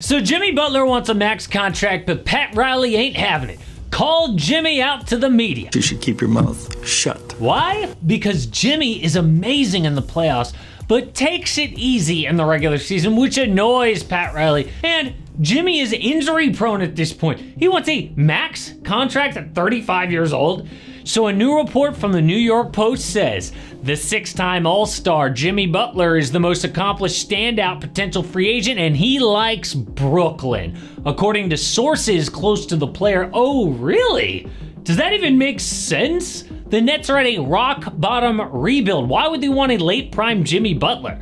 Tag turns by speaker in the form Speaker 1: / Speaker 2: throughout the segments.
Speaker 1: So Jimmy Butler wants a max contract, but Pat Riley ain't having it. Called Jimmy out to the media.
Speaker 2: You should keep your mouth shut.
Speaker 1: Why? Because Jimmy is amazing in the playoffs, but takes it easy in the regular season, which annoys Pat Riley. And Jimmy is injury prone at this point. He wants a max contract at 35 years old. So a new report from the New York Post says the 6-time All-Star Jimmy Butler is the most accomplished standout potential free agent, and he likes Brooklyn. According to sources close to the player. Oh, really? Does that even make sense? The Nets are at a rock-bottom rebuild. Why would they want a late-prime Jimmy Butler?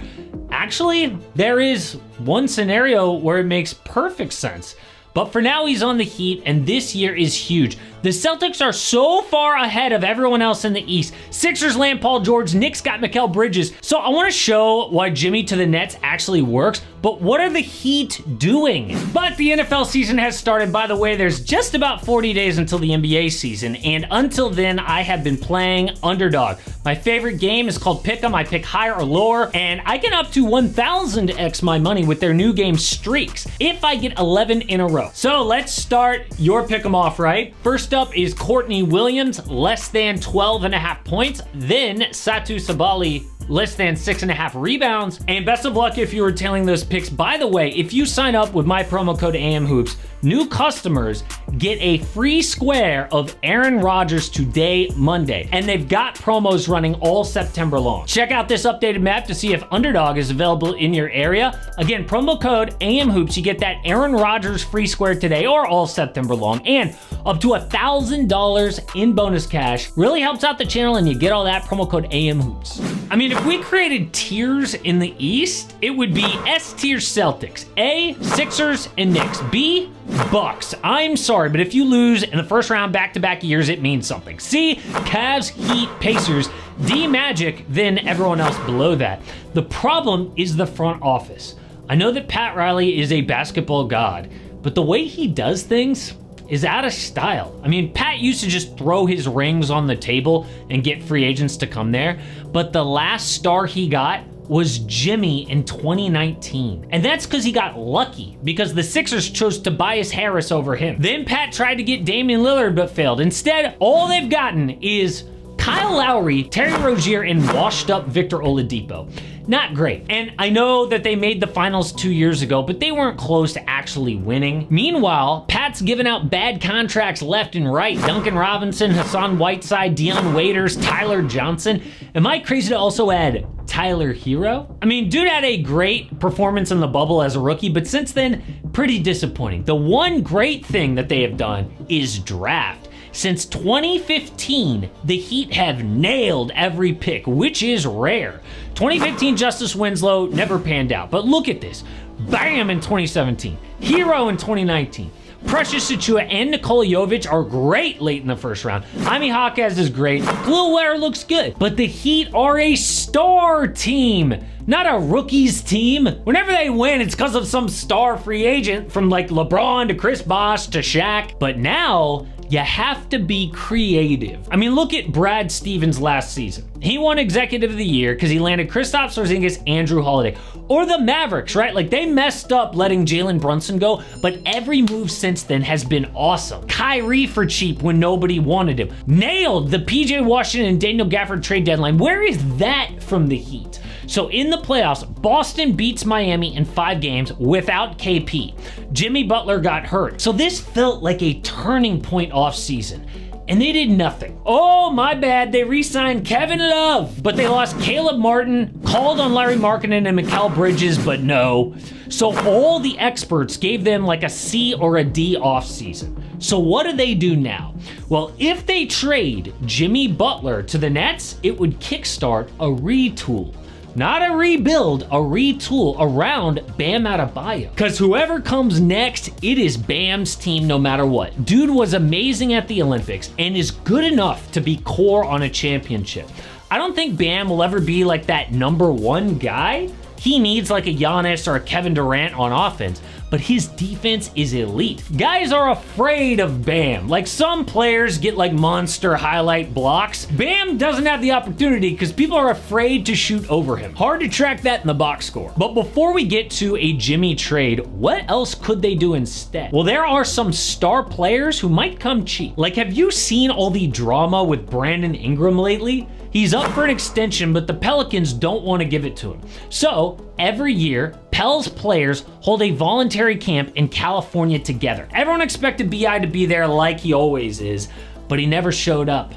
Speaker 1: Actually, there is one scenario where it makes perfect sense. But for now, he's on the Heat, and this year is huge. The Celtics are so far ahead of everyone else in the East. Sixers land Paul George, Knicks got Mikal Bridges. So I want to show why Jimmy to the Nets actually works, but what are the Heat doing? But the NFL season has started. By the way, there's just about 40 days until the NBA season, and until then, I have been playing Underdog. My favorite game is called Pick'em. I pick higher or lower, and I get up to 1,000x my money with their new game Streaks if I get 11 in a row. So let's start your Pick'em off, right? First up is Courtney Williams, less than 12.5 points. Then Satu Sabali, less than 6.5 rebounds. And best of luck if you were tailing those picks. By the way, if you sign up with my promo code AMHoops, new customers get a free square of Aaron Rodgers today, Monday. And they've got promos running all September long. Check out this updated map to see if Underdog is available in your area. Again, promo code AMHoops, you get that Aaron Rodgers free square today or all September long, and up to $1,000 in bonus cash. Really helps out the channel, and you get all that promo code AMHoops. I mean, if we created tiers in the East, it would be S tier Celtics, A, Sixers and Knicks, B, Bucks. I'm sorry, but if you lose in the first round back-to-back years, it means something. C, Cavs, Heat, Pacers, D, Magic, then everyone else below that. The problem is the front office. I know that Pat Riley is a basketball god, but the way he does things is out of style. I mean, Pat used to just throw his rings on the table and get free agents to come there, but the last star he got was Jimmy in 2019. And that's because he got lucky, because the Sixers chose Tobias Harris over him. Then Pat tried to get Damian Lillard but failed. Instead, all they've gotten is Kyle Lowry, Terry Rozier, and washed up Victor Oladipo. Not great. And I know that they made the finals 2 years ago, but they weren't close to actually winning. Meanwhile, Pat's given out bad contracts left and right. Duncan Robinson, Hassan Whiteside, Dion Waiters, Tyler Johnson. Am I crazy to also add Tyler Hero? I mean, dude had a great performance in the bubble as a rookie, but since then, pretty disappointing. The one great thing that they have done is draft. Since 2015, the Heat have nailed every pick, which is rare. 2015 Justice Winslow never panned out, but look at this. Bam in 2017, Hero in 2019. Precious Achiuwa and Nikola Jovic are great late in the first round. Jaime Jaquez is great. Khalil Ware looks good. But the Heat are a star team, not a rookies team. Whenever they win, it's because of some star free agent, from like LeBron to Chris Bosh to Shaq. But now, you have to be creative. I mean, look at Brad Stevens last season. He won Executive of the Year because he landed Kristaps Porzingis, Andrew Holiday. Or the Mavericks, right? Like, they messed up letting Jalen Brunson go, but every move since then has been awesome. Kyrie for cheap when nobody wanted him. Nailed the PJ Washington and Daniel Gafford trade deadline. Where is that from the Heat? So in the playoffs, Boston beats Miami in 5 games without KP. Jimmy Butler got hurt. So this felt like a turning point off season. And they did nothing. Oh, my bad. They re-signed Kevin Love, but they lost Caleb Martin, called on Larry Markkinen and Mikal Bridges, but no. So all the experts gave them like a C or a D off season. So what do they do now? Well, if they trade Jimmy Butler to the Nets, it would kickstart a retool. Not a rebuild, a retool around Bam Adebayo. Because whoever comes next, it is Bam's team no matter what. Dude was amazing at the Olympics and is good enough to be core on a championship. I don't think Bam will ever be like that #1 guy. He needs like a Giannis or a Kevin Durant on offense. but his defense is elite. Guys are afraid of Bam. Like some players get like monster highlight blocks. Bam doesn't have the opportunity because people are afraid to shoot over him. Hard to track that in the box score. But before we get to a Jimmy trade, what else could they do instead? Well, there are some star players who might come cheap. Like, have you seen all the drama with Brandon Ingram lately? He's up for an extension, but the Pelicans don't want to give it to him. So every year, Pels players hold a voluntary camp in California together. Everyone expected BI to be there like he always is, but he never showed up.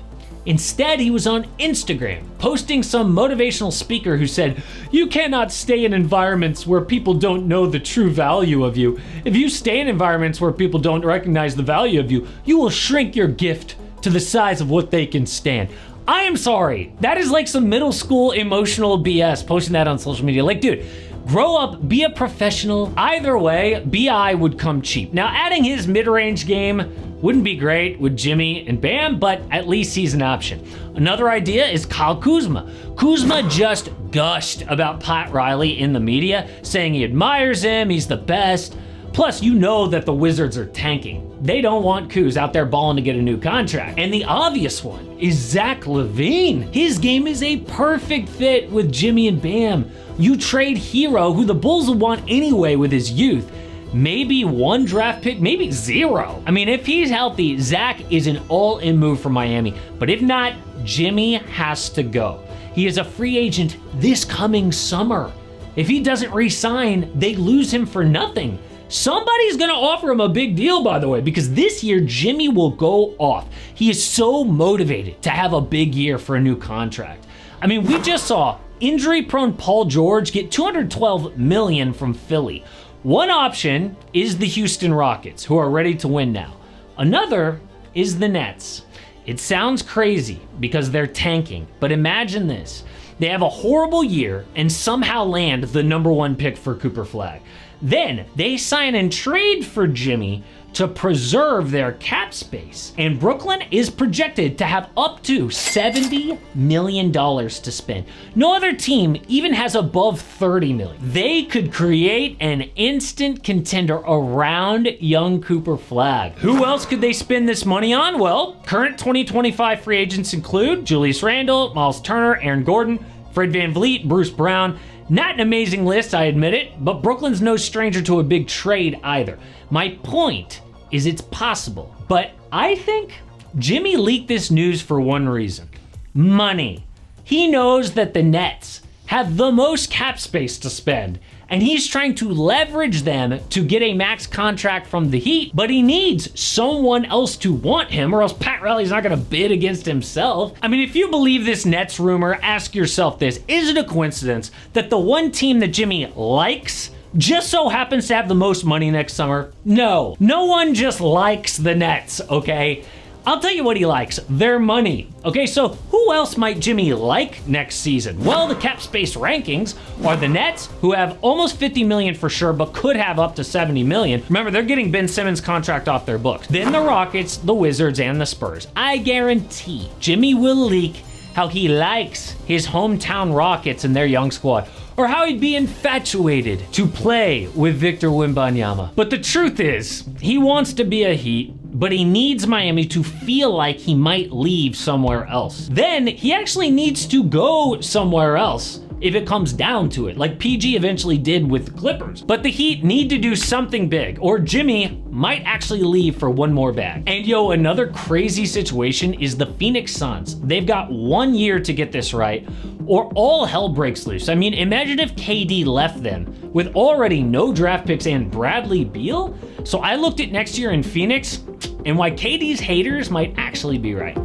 Speaker 1: Instead, he was on Instagram, posting some motivational speaker who said, "You cannot stay in environments where people don't know the true value of you. If you stay in environments where people don't recognize the value of you, you will shrink your gift to the size of what they can stand." I am sorry. That is like some middle school emotional BS, posting that on social media. Like, dude, grow up, be a professional. Either way, BI would come cheap. Now, adding his mid-range game wouldn't be great with Jimmy and Bam, but at least he's an option. Another idea is Kyle Kuzma. Kuzma just gushed about Pat Riley in the media, saying he admires him, he's the best. Plus, you know that the Wizards are tanking. They don't want Kuz out there balling to get a new contract. And the obvious one is Zach LaVine. His game is a perfect fit with Jimmy and Bam. You trade Hero, who the Bulls would want anyway with his youth. Maybe 1 draft pick, maybe 0. I mean, if he's healthy, Zach is an all-in move for Miami. But if not, Jimmy has to go. He is a free agent this coming summer. If he doesn't re-sign, they lose him for nothing. Somebody's gonna offer him a big deal, by the way, because this year Jimmy will go off. He is so motivated to have a big year for a new contract. I mean, we just saw injury-prone Paul George get $212 million from Philly. One option is the Houston Rockets, who are ready to win now. Another is the Nets. It sounds crazy because they're tanking, but imagine this. They have a horrible year and somehow land the #1 pick for Cooper Flag. Then they sign and trade for Jimmy to preserve their cap space. And Brooklyn is projected to have up to $70 million to spend. No other team even has above $30 million. They could create an instant contender around young Cooper Flag. Who else could they spend this money on? Well, current 2025 free agents include Julius Randle, Miles Turner, Aaron Gordon, Fred VanVleet, Bruce Brown. Not an amazing list, I admit it, but Brooklyn's no stranger to a big trade either. My point is it's possible, but I think Jimmy leaked this news for one reason: money. He knows that the Nets have the most cap space to spend, and he's trying to leverage them to get a max contract from the Heat, but he needs someone else to want him, or else Pat Riley's not gonna bid against himself. I mean, if you believe this Nets rumor, ask yourself this: is it a coincidence that the one team that Jimmy likes just so happens to have the most money next summer? No. No one just likes the Nets, okay? I'll tell you what he likes: their money. Okay, so who else might Jimmy like next season? Well, the cap space rankings are the Nets, who have almost $50 million for sure, but could have up to $70 million. Remember, they're getting Ben Simmons' contract off their books. Then the Rockets, the Wizards, and the Spurs. I guarantee Jimmy will leak how he likes his hometown Rockets and their young squad, or how he'd be infatuated to play with Victor Wembanyama. But the truth is, he wants to be a Heat, but he needs Miami to feel like he might leave somewhere else. Then he actually needs to go somewhere else if it comes down to it, like PG eventually did with the Clippers. But the Heat need to do something big, or Jimmy might actually leave for one more bag. And yo, another crazy situation is the Phoenix Suns. They've got 1 year to get this right, or all hell breaks loose. I mean, imagine if KD left them with already no draft picks and Bradley Beal. So I looked at next year in Phoenix, and why KD's haters might actually be right.